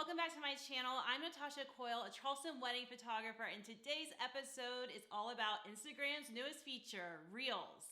Welcome back to my channel. I'm Natasha Coyle, a Charleston wedding photographer, and today's episode is all about Instagram's newest feature, Reels.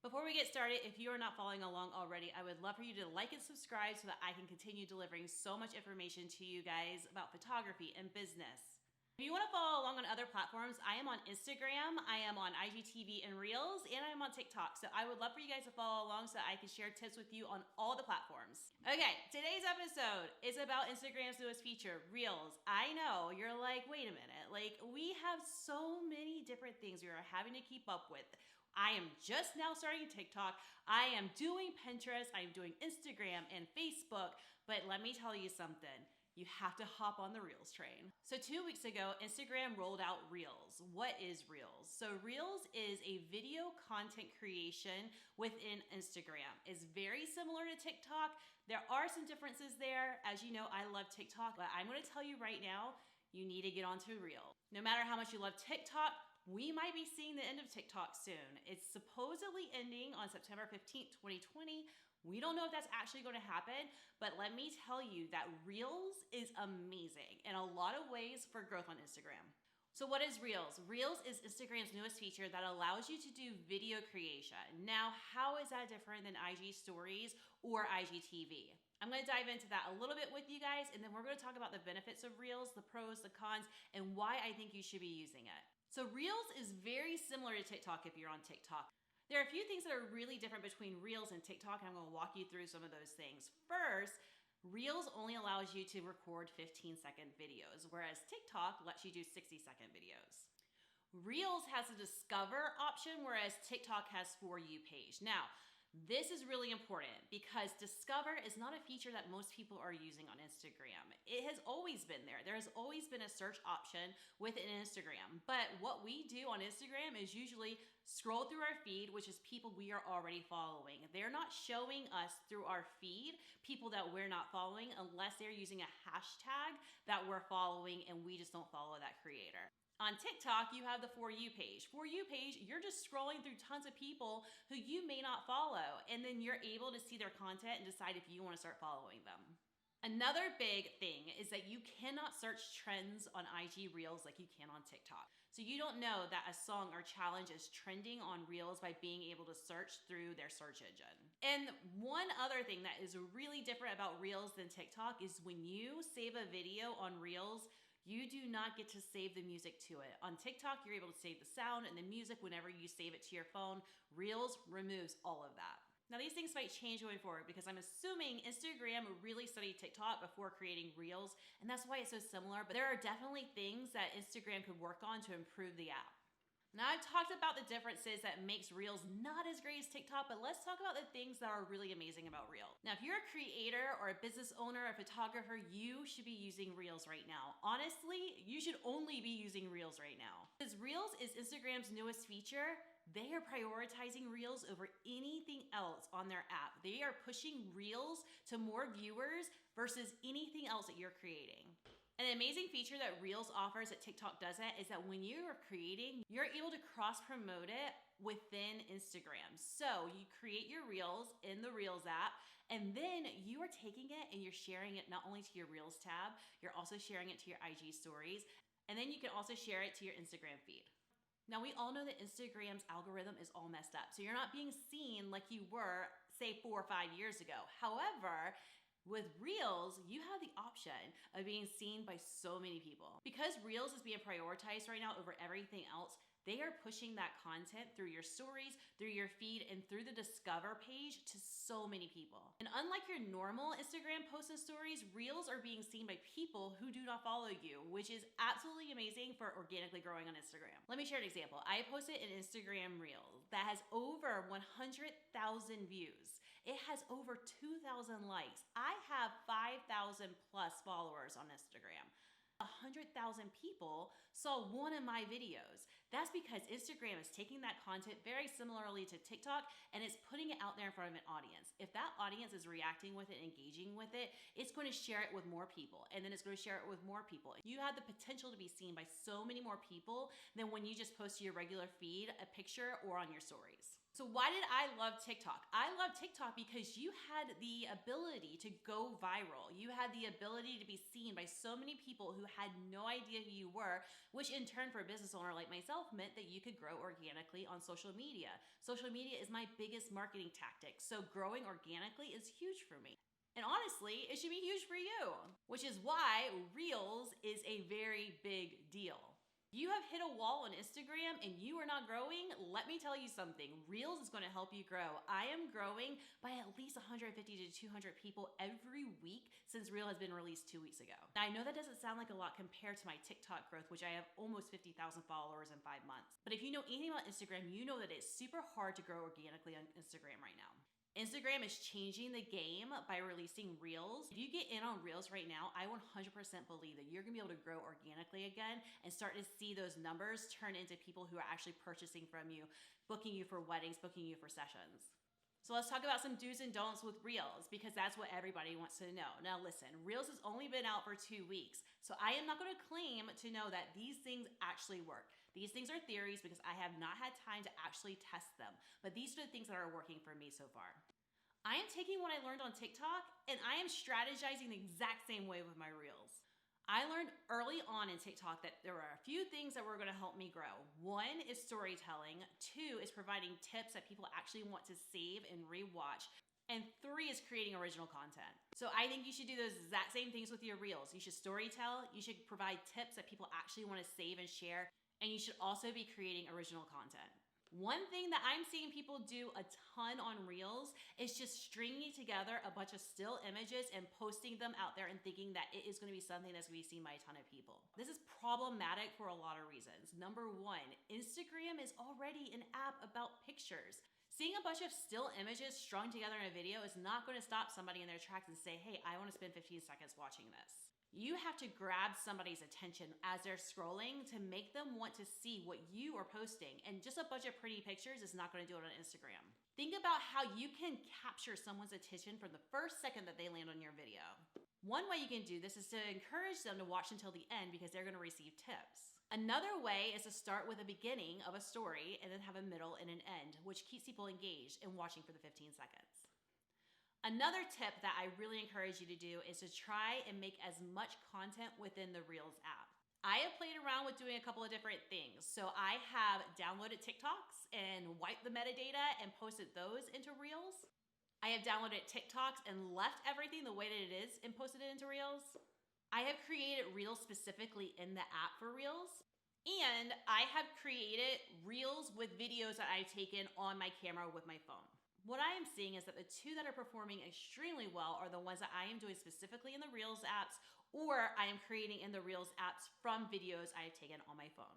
Before we get started, if you are not following along already, I would love for you to like and subscribe so that I can continue delivering so much information to you guys about photography and business. If you want to follow along on other platforms, I am on Instagram, I am on IGTV and Reels, and I am on TikTok. So I would love for you guys to follow along so that I can share tips with you on all the platforms. Okay, today's episode is about Instagram's newest feature, Reels. I know, you're like, wait a minute, like we have so many different things we are having to keep up with. I am just now starting TikTok. I am doing Pinterest, I'm doing Instagram and Facebook, but let me tell you something. You have to hop on the Reels train. So 2 weeks ago, Instagram rolled out Reels. What is Reels? So Reels is a video content creation within Instagram. It's very similar to TikTok. There are some differences there. As you know, I love TikTok, but I'm gonna tell you right now, you need to get onto Reels. No matter how much you love TikTok, we might be seeing the end of TikTok soon. It's supposedly ending on September 15th, 2020. We don't know if that's actually going to happen, but let me tell you that Reels is amazing in a lot of ways for growth on Instagram. So what is Reels? Reels is Instagram's newest feature that allows you to do video creation. Now, how is that different than IG Stories or IGTV? I'm going to dive into that a little bit with you guys, and then we're going to talk about the benefits of Reels, the pros, the cons, and why I think you should be using it. So Reels is very similar to TikTok if you're on TikTok. There are a few things that are really different between Reels and TikTok, and I'm going to walk you through some of those things. First, Reels only allows you to record 15-second videos, whereas TikTok lets you do 60-second videos. Reels has a discover option, whereas TikTok has For You page. Now, this is really important because Discover is not a feature that most people are using on Instagram. It has always been there. There has always been a search option within Instagram. But what we do on Instagram is usually scroll through our feed, which is people we are already following. They're not showing us through our feed people that we're not following unless they're using a hashtag that we're following and we just don't follow that creator. On TikTok, you have the For You page. For You page, you're just scrolling through tons of people who you may not follow, and then you're able to see their content and decide if you want to start following them. Another big thing is that you cannot search trends on IG Reels like you can on TikTok. So you don't know that a song or challenge is trending on Reels by being able to search through their search engine. And one other thing that is really different about Reels than TikTok is when you save a video on Reels, you do not get to save the music to it. On TikTok, you're able to save the sound and the music whenever you save it to your phone. Reels removes all of that. Now, these things might change going forward because I'm assuming Instagram really studied TikTok before creating Reels, and that's why it's so similar, but there are definitely things that Instagram could work on to improve the app. Now, I've talked about the differences that makes Reels not as great as TikTok, but let's talk about the things that are really amazing about Reels. Now, if you're a creator or a business owner or a photographer, you should be using Reels right now. Honestly, you should only be using Reels right now. Because Reels is Instagram's newest feature, they are prioritizing Reels over anything else on their app. They are pushing Reels to more viewers versus anything else that you're creating. An amazing feature that Reels offers that TikTok doesn't is that when you are creating, you're able to cross-promote it within Instagram. So you create your Reels in the Reels app, and then you are taking it and you're sharing it not only to your Reels tab, you're also sharing it to your IG stories, and then you can also share it to your Instagram feed. Now, we all know that Instagram's algorithm is all messed up, so you're not being seen like you were, say, 4 or 5 years ago. However, with Reels, you have the option of being seen by so many people. Because Reels is being prioritized right now over everything else, they are pushing that content through your stories, through your feed, and through the Discover page to so many people. And unlike your normal Instagram posts and stories, Reels are being seen by people who do not follow you, which is absolutely amazing for organically growing on Instagram. Let me share an example. I posted an Instagram Reel that has over 100,000 views. It has over 2,000 likes. I have 5,000 plus followers on Instagram. 100,000 people saw one of my videos. That's because Instagram is taking that content very similarly to TikTok and it's putting it out there in front of an audience. If that audience is reacting with it, engaging with it, it's going to share it with more people, and then it's going to share it with more people. You have the potential to be seen by so many more people than when you just post to your regular feed a picture or on your stories. So why did I love TikTok? I love TikTok because you had the ability to go viral. You had the ability to be seen by so many people who had no idea who you were, which in turn for a business owner like myself meant that you could grow organically on social media. Social media is my biggest marketing tactic, so growing organically is huge for me. And honestly, it should be huge for you, which is why Reels is a very big deal. You have hit a wall on Instagram and you are not growing, let me tell you something. Reels is going to help you grow. I am growing by at least 150 to 200 people every week since Reel has been released 2 weeks ago. Now, I know that doesn't sound like a lot compared to my TikTok growth, which I have almost 50,000 followers in 5 months. But if you know anything about Instagram, you know that it's super hard to grow organically on Instagram right now. Instagram is changing the game by releasing Reels. If you get in on Reels right now, I 100% believe that you're gonna be able to grow organically again and start to see those numbers turn into people who are actually purchasing from you, booking you for weddings, booking you for sessions. So let's talk about some do's and don'ts with Reels because that's what everybody wants to know. Now listen, Reels has only been out for 2 weeks, so I am not gonna claim to know that these things actually work. These things are theories because I have not had time to actually test them, but these are the things that are working for me so far. I am taking what I learned on TikTok and I am strategizing the exact same way with my Reels. I learned early on in TikTok that there are a few things that were going to help me grow. 1 is storytelling, 2 is providing tips that people actually want to save and rewatch, and 3 is creating original content. So I think you should do those exact same things with your Reels. You should storytell, you should provide tips that people actually want to save and share, and you should also be creating original content. One thing that I'm seeing people do a ton on Reels is just stringing together a bunch of still images and posting them out there and thinking that it is going to be something that's going to be seen by a ton of people. This is problematic for a lot of reasons. Number 1, Instagram is already an app about pictures. Seeing a bunch of still images strung together in a video is not going to stop somebody in their tracks and say, hey, I want to spend 15 seconds watching this. You have to grab somebody's attention as they're scrolling to make them want to see what you are posting, and just a bunch of pretty pictures is not going to do it on Instagram. Think about how you can capture someone's attention from the first second that they land on your video. One way you can do this is to encourage them to watch until the end because they're going to receive tips. Another way is to start with a beginning of a story and then have a middle and an end, which keeps people engaged and watching for the 15 seconds. Another tip that I really encourage you to do is to try and make as much content within the Reels app. I have played around with doing a couple of different things. So I have downloaded TikToks and wiped the metadata and posted those into Reels. I have downloaded TikToks and left everything the way that it is and posted it into Reels. I have created Reels specifically in the app for Reels. And I have created Reels with videos that I've taken on my camera with my phone. What I am seeing is that the 2 that are performing extremely well are the ones that I am doing specifically in the Reels apps, or I am creating in the Reels apps from videos I have taken on my phone.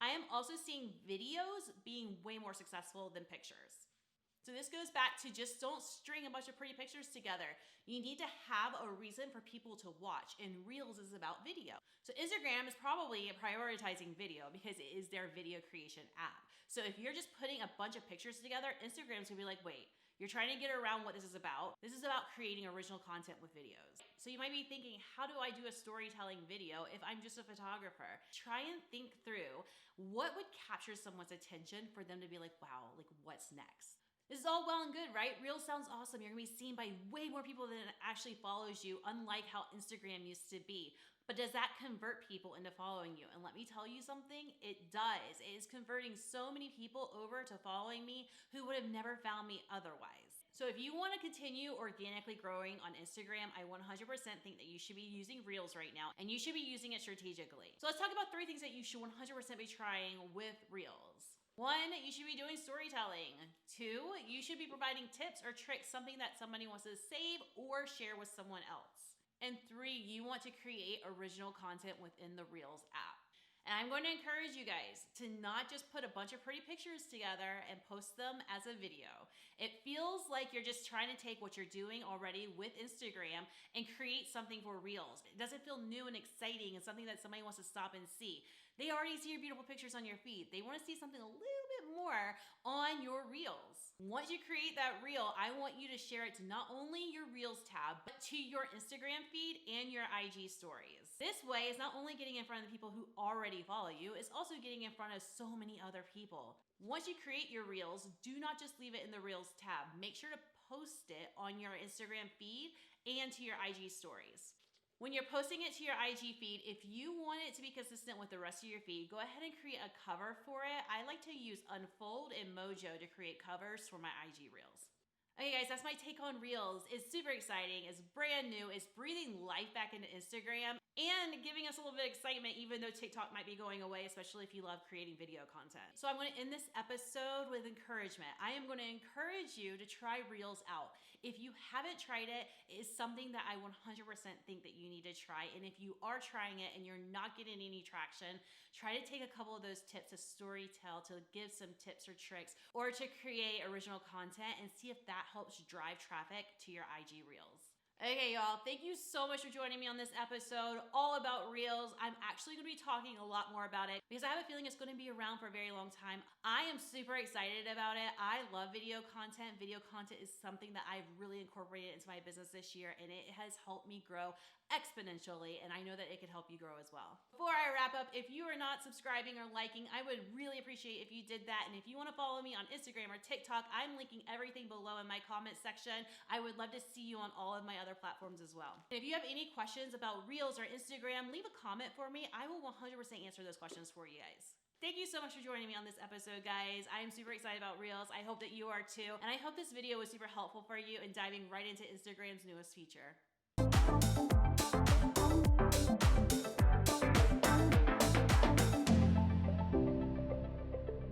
I am also seeing videos being way more successful than pictures. So this goes back to just don't string a bunch of pretty pictures together. You need to have a reason for people to watch, and Reels is about video. So Instagram is probably prioritizing video because it is their video creation app. So if you're just putting a bunch of pictures together, Instagram's gonna be like, wait, you're trying to get around what this is about. This is about creating original content with videos. So you might be thinking, how do I do a storytelling video if I'm just a photographer? Try and think through what would capture someone's attention for them to be like, wow, like what's next? This is all well and good, right? Reels sounds awesome. You're gonna be seen by way more people than actually follows you, unlike how Instagram used to be. But does that convert people into following you? And let me tell you something, it does. It is converting so many people over to following me who would have never found me otherwise. So if you wanna continue organically growing on Instagram, I 100% think that you should be using Reels right now, and you should be using it strategically. So let's talk about 3 things that you should 100% be trying with Reels. 1, you should be doing storytelling. 2, you should be providing tips or tricks, something that somebody wants to save or share with someone else. And 3, you want to create original content within the Reels app. And I'm going to encourage you guys to not just put a bunch of pretty pictures together and post them as a video. It feels like you're just trying to take what you're doing already with Instagram and create something for Reels. It doesn't feel new and exciting and something that somebody wants to stop and see. They already see your beautiful pictures on your feed. They want to see something a little bit more on your Reels. Once you create that Reel, I want you to share it to not only your Reels tab, but to your Instagram feed and your IG stories. This way is not only getting in front of the people who already follow you, it's also getting in front of so many other people. Once you create your Reels, do not just leave it in the Reels tab. Make sure to post it on your Instagram feed and to your IG stories. When you're posting it to your IG feed, if you want it to be consistent with the rest of your feed, go ahead and create a cover for it. I like to use Unfold and Mojo to create covers for my IG Reels. Okay guys, that's my take on Reels. It's super exciting, it's brand new, it's breathing life back into Instagram and giving us a little bit of excitement even though TikTok might be going away, especially if you love creating video content. So I'm gonna end this episode with encouragement. I am gonna encourage you to try Reels out. If you haven't tried it, it is something that I 100% think that you need to try. And if you are trying it and you're not getting any traction, try to take a couple of those tips to storytell, to give some tips or tricks, or to create original content and see if that helps drive traffic to your IG Reels. Okay, y'all, thank you so much for joining me on this episode all about Reels. I'm actually going to be talking a lot more about it because I have a feeling it's going to be around for a very long time. I am super excited about it. I love video content. Video content is something that I've really incorporated into my business this year, and it has helped me grow exponentially, and I know that it could help you grow as well. Before I wrap up, if you are not subscribing or liking, I would really appreciate if you did that. And if you want to follow me on Instagram or TikTok, I'm linking everything below in my comment section. I would love to see you on all of my other platforms as well. And if you have any questions about Reels or Instagram, leave a comment for me. I will 100% answer those questions for you guys. Thank you so much for joining me on this episode, guys. I am super excited about Reels. I hope that you are too. And I hope this video was super helpful for you in diving right into Instagram's newest feature.